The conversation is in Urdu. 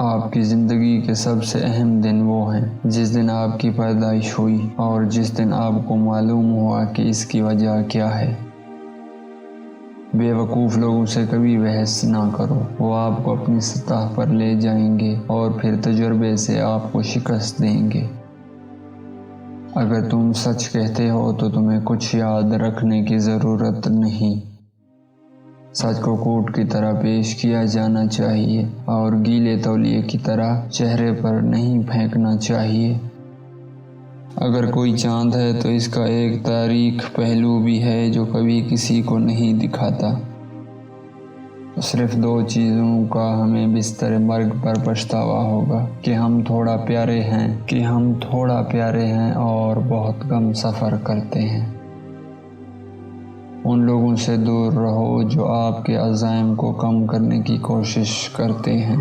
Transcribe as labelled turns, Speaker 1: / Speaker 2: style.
Speaker 1: آپ کی زندگی کے سب سے اہم دن وہ ہیں جس دن آپ کی پیدائش ہوئی اور جس دن آپ کو معلوم ہوا کہ اس کی وجہ کیا ہے۔ بے وقوف لوگوں سے کبھی بحث نہ کرو، وہ آپ کو اپنی سطح پر لے جائیں گے اور پھر تجربے سے آپ کو شکست دیں گے۔ اگر تم سچ کہتے ہو تو تمہیں کچھ یاد رکھنے کی ضرورت نہیں۔ سچ کو کوٹ کی طرح پیش کیا جانا چاہیے اور گیلے تولیے کی طرح چہرے پر نہیں پھینکنا چاہیے۔ اگر کوئی چاند ہے تو اس کا ایک تاریک پہلو بھی ہے جو کبھی کسی کو نہیں دکھاتا۔ صرف 2 چیزوں کا ہمیں بستر مرگ پر پچھتاوا ہوگا کہ ہم تھوڑا پیارے ہیں اور بہت کم سفر کرتے ہیں۔ ان لوگوں سے دور رہو جو آپ کے عزائم کو کم کرنے کی کوشش کرتے ہیں۔